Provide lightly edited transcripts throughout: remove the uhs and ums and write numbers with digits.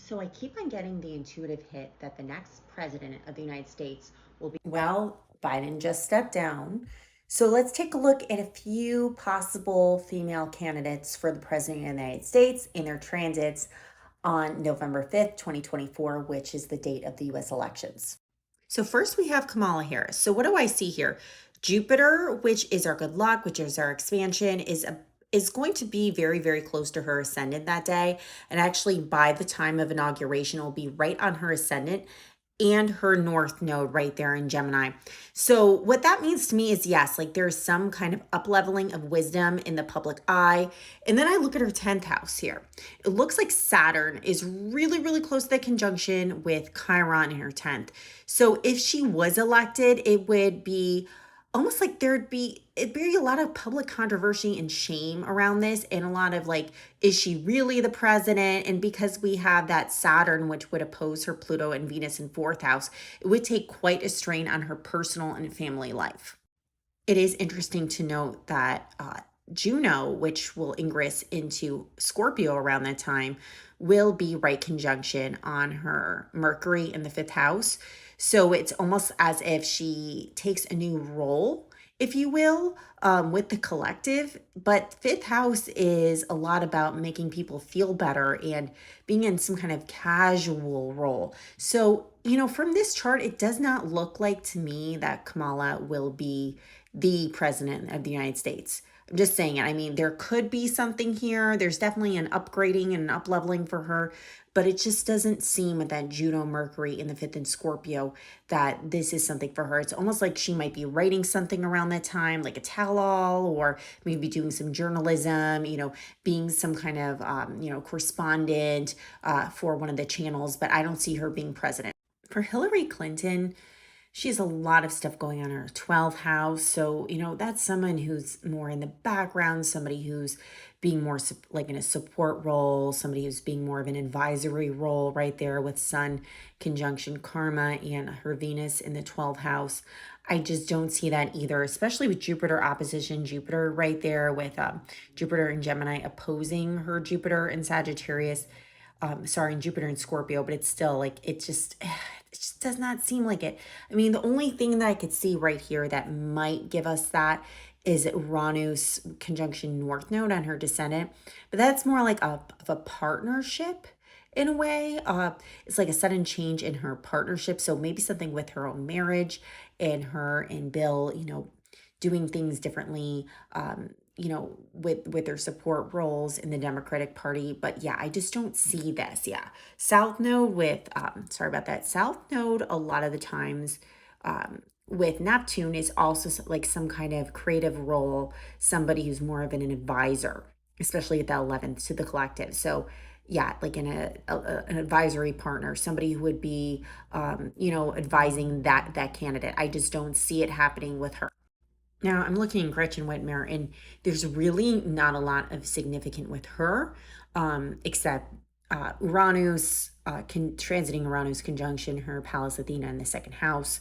So I keep on getting the intuitive hit that the next president of the United States will be. Well, Biden just stepped down. So let's take a look at a few possible female candidates for the president of the United States in their transits on November 5th, 2024, which is the date of the US elections. So first we have Kamala Harris. So what do I see here? Jupiter, which is our good luck, which is our expansion, is going to be very, very close to her ascendant that day. And actually, by the time of inauguration, it will be right on her ascendant and her north node right there in Gemini. So what that means to me is yes, like there's some kind of up leveling of wisdom in the public eye. And then I look at her 10th house here. It looks like Saturn is really, really close to the conjunction with Chiron in her 10th. So if she was elected, it would be almost like it'd be a lot of public controversy and shame around this, and a lot of like, is she really the president? And because we have that Saturn, which would oppose her Pluto and Venus in fourth house, it would take quite a strain on her personal and family life. It is interesting to note that Juno, which will ingress into Scorpio around that time, will be right conjunction on her Mercury in the fifth house. So it's almost as if she takes a new role, if you will, with the collective. But fifth house is a lot about making people feel better and being in some kind of casual role. So, from this chart, it does not look like to me that Kamala will be the president of the United States. I'm just saying it. I mean, there could be something here. There's definitely an upgrading and an up leveling for her, but it just doesn't seem with that Juno Mercury in the fifth in Scorpio that this is something for her. It's almost like she might be writing something around that time, like a tell-all, or maybe doing some journalism, being some kind of, correspondent for one of the channels, but I don't see her being president. For Hillary Clinton, she has a lot of stuff going on in her 12th house. So, that's someone who's more in the background, somebody who's being more like in a support role, somebody who's being more of an advisory role right there with Sun conjunction Karma and her Venus in the 12th house. I just don't see that either, especially with Jupiter opposition Jupiter right there with Jupiter and Gemini opposing her Jupiter in Sagittarius. Sorry, in Jupiter and Scorpio, but it's still like, it just does not seem like it. I mean, the only thing that I could see right here that might give us that is Uranus conjunction North Node on her descendant, but that's more like of a partnership in a way. It's like a sudden change in her partnership. So maybe something with her own marriage and her and Bill, doing things differently. With their support roles in the Democratic Party. But yeah, I just don't see this. Yeah. South Node with, sorry about that. South Node, a lot of the times, with Neptune is also like some kind of creative role, somebody who's more of an advisor, especially at the 11th to the collective. So yeah, like in an advisory partner, somebody who would be, advising that candidate. I just don't see it happening with her. Now I'm looking at Gretchen Whitmer, and there's really not a lot of significant with her, except Uranus, transiting Uranus conjunction her Pallas Athena in the second house,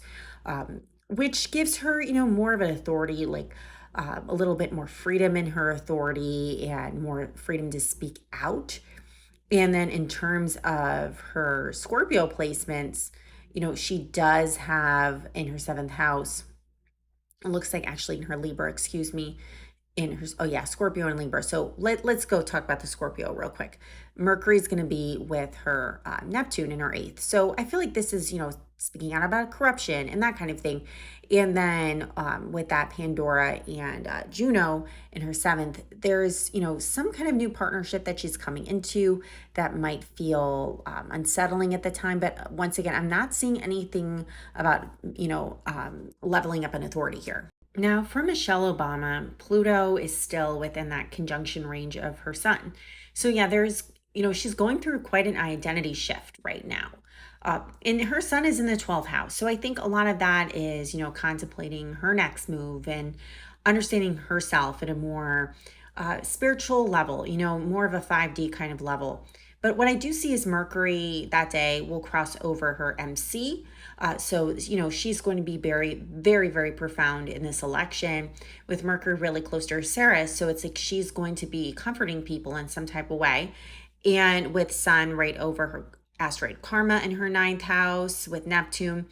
which gives her, more of an authority, like a little bit more freedom in her authority and more freedom to speak out. And then in terms of her Scorpio placements, she does have in her seventh house, it looks like actually in her Libra, excuse me, in her, oh yeah, Scorpio and Libra. So let's go talk about the Scorpio real quick. Mercury's going to be with her Neptune in her eighth. So I feel like this is, speaking out about corruption and that kind of thing. And then with that Pandora and Juno in her seventh, there's, some kind of new partnership that she's coming into that might feel unsettling at the time. But once again, I'm not seeing anything about, leveling up an authority here. Now, for Michelle Obama, Pluto is still within that conjunction range of her sun. So, yeah, she's going through quite an identity shift right now. And her sun is in the 12th house. So, I think a lot of that is, contemplating her next move and understanding herself at a more spiritual level, more of a 5D kind of level. But what I do see is Mercury that day will cross over her MC. So, she's going to be very, very, very profound in this election with Mercury really close to her Ceres. So it's like she's going to be comforting people in some type of way. And with Sun right over her asteroid Karma in her ninth house with Neptune.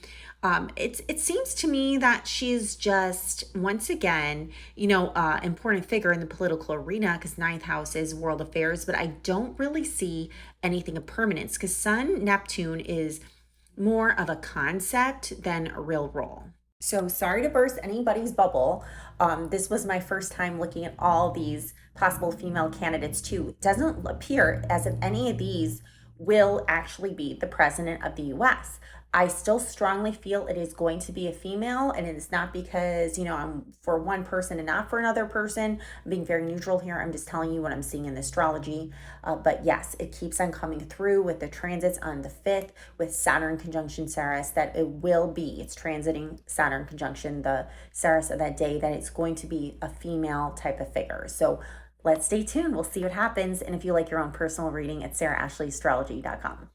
It seems to me that she's just once again, important figure in the political arena because ninth house is world affairs, but I don't really see anything of permanence because Sun Neptune is more of a concept than a real role. So sorry to burst anybody's bubble. This was my first time looking at all these possible female candidates too. It doesn't appear as if any of these will actually be the president of the US. I still strongly feel it is going to be a female, and it's not because, I'm for one person and not for another person. I'm being very neutral here. I'm just telling you what I'm seeing in the astrology. But yes, it keeps on coming through with the transits on the 5th with Saturn conjunction Ceres that it's transiting Saturn conjunction the Ceres of that day, that it's going to be a female type of figure. So let's stay tuned. We'll see what happens. And if you like your own personal reading, it's sarahashleyAstrology.com.